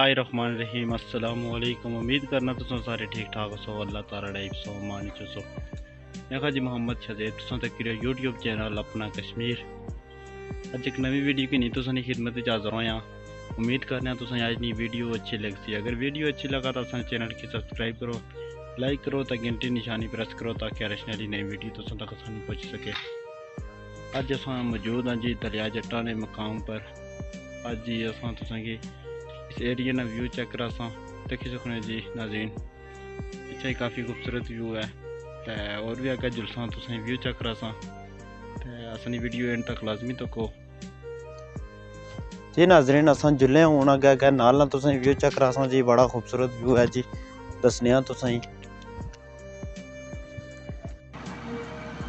बिस्मिल्लाहिर्रहमानिर्रहीम अस्सलाम वालेकुम। उम्मीद करना तुम सारे ठीक ठाक हो। अल्लाह ताला डाइब सो मान सो देखा जी मोहम्मद शजेब तुम तक यूट्यूब चैनल अपना कश्मीर अज एक नवी वीडियो की नहीं तुसानी खिदमत हाज़र होया। उम्मीद करने तुसें अज नी वीडियो अच्छी लगती। अगर वीडियो अच्छी लगा तो अस चैनल की सब्सक्राइब करो, लाइक करो तो घंटी निशानी प्रेस करो ताकि रचने नई वीडियो तुम तक आसानी पहुँच सके। अज अस मौजूद हाँ जी दरिया जट्टा ने मकाम पर। अज जी अस तुसेंगी इस एरिया ना व्यू चेक करा देखी सकने जी नाज़रीन, पिछे काफ़ी खूबसूरत व्यू है। तो और भी अगर जुलसा तुसें व्यू चेक करा असनी वीडियो एंड तक लाजमी तको जी नाज़रीन। अस जुले हूँ अगे अगे नाल ना तुसें व्यू चेक करा जी, बड़ा खूबसूरत व्यू है जी। दसने तुसें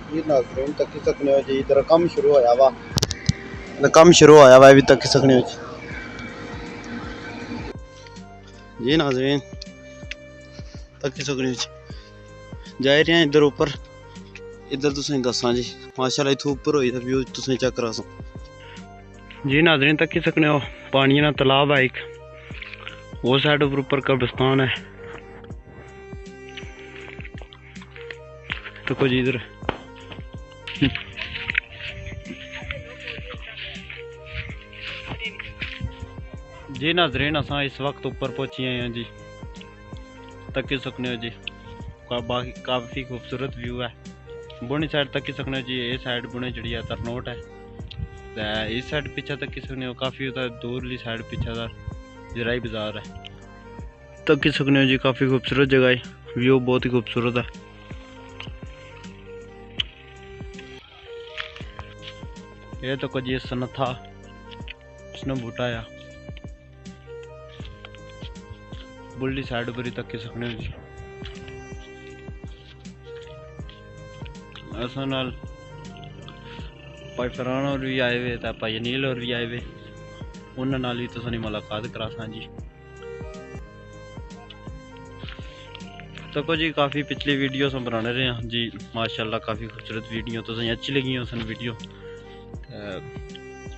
जी नाज़रीन तकी सकने हो जी, इधर कम शुरू होया वा, कम शुरू होया वा भी तकी सकने हो जी नाज़रीन तकी सकने हो जी। जाए रहे हैं इधर ऊपर, इधर तुसें दसा जी माशाल्लाह इत्थों ऊपर होई दा व्यू तुसें चेक करा जी नाज़रीन तकी सकने हो। पानी ना तालाब है एक, वो साइड ऊपर कब्रिस्तान है। तो कुछ इधर जी नाज़रीन असा इस वक्त ऊपर पहुंची हैं जी, तकी सकने हो जी। बाकी काफ़ी खूबसूरत व्यू है। बुनी साइड तकी सकने हो जी, ये साइड बुने जड़ी है तरनोट है। तो इस साइड पीछे तकी सकने हो काफ़ी दूरली साइड पीछे जराई बाजार है। तकी सकने हो जी काफ़ी खूबसूरत जगह है, व्यू बहुत ही खूबसूरत है। ये तो कुछ ये सनथा इसने बूटा बुल्ली साइड पर ही तक सकने जी। अस नाल भाई फरहान और भी आए हुए तो भाई अनील और भी आए हुए, उन्होंने नाल भी तुसानी मुलाकात करा जी। तो जी काफ़ी पिछली वीडियो हम बनाने रहे हैं जी माशाल्लाह, काफ़ी खूबसूरत वीडियो तुसें अच्छी लगी सन वीडियो।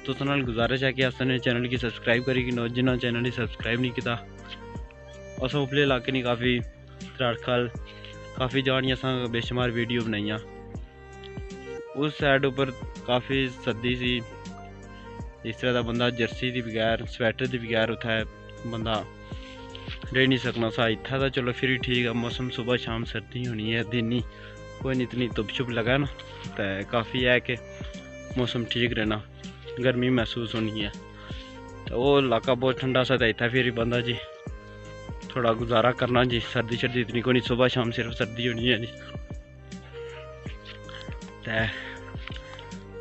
तुस नाल गुजारिश है कि असने चैनल की सब्सक्राइब करी कि जिन्होंने चैनल की सब्सक्राइब नहीं किया। अस उपले इलाके नहीं काफ़ी त्राड़खल काफ़ी जानी अस बेशुमार वीडियो बनाई। उस साइड उपर काफ़ी सर्दी सी, इस तरह का बंदा जर्सी के बगैर स्वैटर के बगैर उत्थे बंदा रह नहीं सकना सा। इतना तो चलो फिर ठीक है, मौसम सुबह शाम सर्दी होनी है, दिन ही कोई नहीं इतनी धुप छुप लगा ना, तो काफ़ी है कि मौसम ठीक रहना, गर्मी महसूस होनी है। तो वो इलाका बहुत ठंडा सा था, इतना फिर बंदा जी थोड़ा गुजारा करना जी। सर्दी शर्दी इतनी को नहीं, सुबह शाम सिर्फ सर्दी होनी है जी।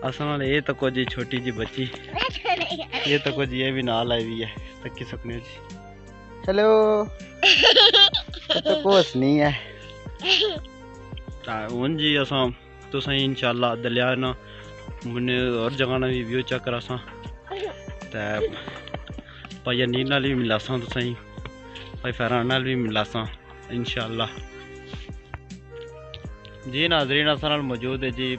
असल ये तको जी छोटी जी बच्ची, ये तको जी ये भी नाल आई हुई है तकी सकने जी। हेलो तो कुछ नहीं है हूँ जी अस तुसें इंशाल्लाह दलिया ना मुन्ने और जगह ना भी व्यू चेक करा तो भाई अनील नाल भी मिला तुसें, भाई फरहान नाल भी मिला इंशाल्लाह जी। नाज़रीन अस मौजूद है जी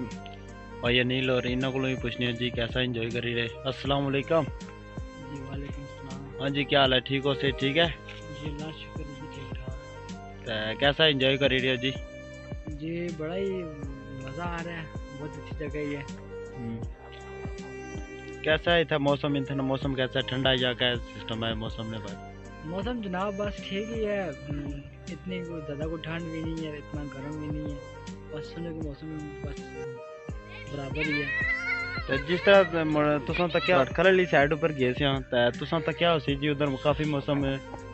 भाई अनील और इन्हों को भी पूछने जी कैसा इंजॉय करी रहे। अस्सलाम वालेकुम जी। वालेकुम सलाम। हाँ जी क्या हाल है, ठीक हो से ठीक है जी अल्लाह शुक्र जी ठीक ठाक। तो कैसा इंजॉय करी रहे हो जी? जी बड़ा ही मज़ा आ रहा है, बहुत अच्छी जगह ही है। कैसा है था मौसम, इतना मौसम कैसा है, ठंडा या क्या सिस्टम है मौसम में भाई? मौसम जनाब बस ठीक ही है, इतनी ज़्यादा कोई ठंड भी नहीं है, इतना गर्म भी नहीं है, बस सुनो कि मौसम बस बराबर ही है। तो जिस तरह तुसां तक्या खल वाली साइड पर गए थे तुसां तक्या हो सी जी उधर काफ़ी मौसम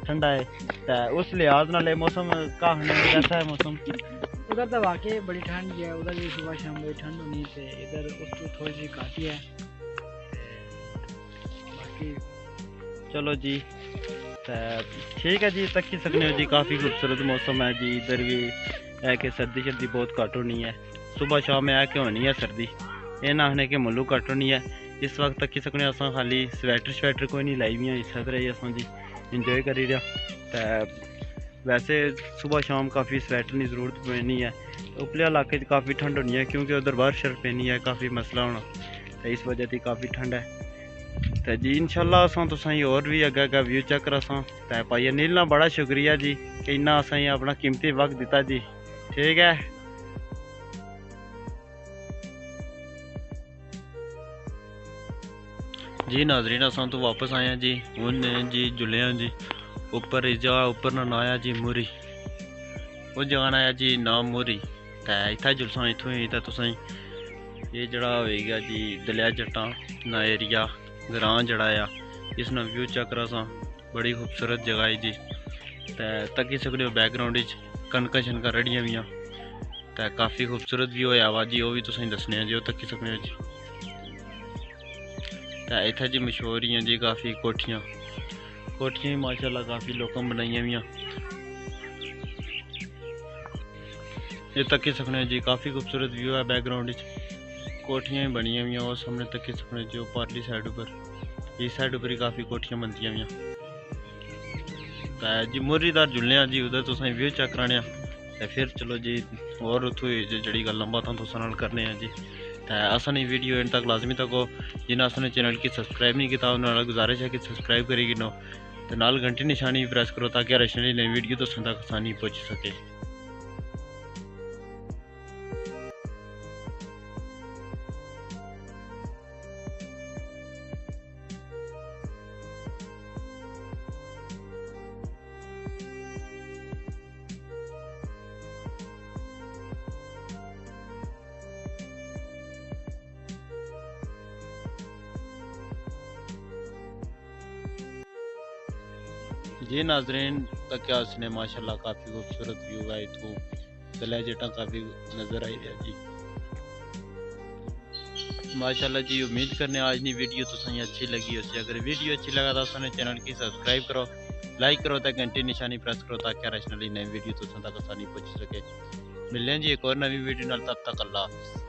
ठंडा है, तो उस लिहाज नाल मौसम का कैसा है मौसम? उधर तो वाकई बड़ी ठंड है, उधर भी सुबह शाम बड़ी ठंड होनी है, इधर उसको थोड़ी सी काफ़ी है। बाकी चलो जी ठीक है जी, तकी सकने हो जी काफ़ी खूबसूरत मौसम है जी। इधर भी है कि सर्दी शर्दी बहुत घट होनी है, सुबह शाम है कि होनी है सर्दी, ये ना आखने के मुल्क घट होनी है। इस वक्त तकी सकने अस खाली स्वैटर शवैटर कोई नहीं लाई हुई, इस तरह ही अस जी इंजॉय करी रहा। तो वैसे सुबह शाम काफ़ी स्वैटर की जरूरत पैनी है, उपले इलाके काफ़ी ठंड होनी है क्योंकि उधर बर्फ शर्फ पैनी है, काफ़ी मसला होना, तो इस वजह से काफ़ी ठंड है। ते जी इंशाल्लाह असां तुसें और भी अग्गे अग्गे व्यू चेक करां। ते भाई अनिल ना बड़ा शुक्रिया जी कि इन्ना असें अपना कीमती वक्त दिता जी। ठीक है जी नाजरीन असां तो वापस आए हैं जी। हूँ जी जुले हैं जी ऊपर इस जगह ऊपर ना आया जी मूरी उस जगह ना आया जी नाम मूरी। ते इत्थै जुलसां इत्थों ही ते तुसें ये जड़ा होएगा जी दलिया जट्टां ना एरिया ग्रां जड़ा आ इस ना व्यू चेक करा बड़ी खूबसूरत जगह है जी। ते तकी सकते हो बैकग्राउंड कनक शनक रड़ियां भी ते काफ़ी खूबसूरत व्यू होया वा जी। वो भी तुसें दसने जी तकी सकते हो जी। ते इत्थै जी मशहूर ही जी काफ़ी कोठियां भी माशाल्लाह काफ़ी लोगों बनाइया भी। ये तकी सकने जी काफ़ी खूबसूरत व्यू है बैकग्राउंड कोठियां बनिया हुई और सामने तकी सकने जो पारली साइड पर इस साइड पर ही काफ़ी कोठियां बनती हुई जी। मुरीदार जुलने जी उधर तुसें व्यू चेक कराने ते फिर चलो जी और उत्थों जी गल्लां बातां तुसां नाल करने जी। ते असां वीडियो एंड तक लाजमी तको जिन्हें असां चैनल की सब्सक्राइब नहीं किया उन्होंने गुजारिश है कि सब्सक्राइब करी गिनो तो नाल घंटी निशानी प्रेस करो ताकि हर नई वीडियो तुसां तक आसानी पहुंच सके। जी नाजरीन तक क्या उसने माशाल्लाह काफ़ी खूबसूरत व्यू है इतों दलिया जट्टां काफ़ी नज़र आई रहा जी माशाल्लाह जी। उम्मीद करने आज नी वीडियो तुसें अच्छी लगी उसे अगर वीडियो अच्छी लगा तो उसने चैनल की सब्सक्राइब करो लाइक करो तो घंटी निशानी प्रेस करो ताकि हर नई वीडियो तुसें तक आसानी पहुंच सके। मिलने जी एक और नवी वीडियो नाल तब तक अल्लाह हाफिज़।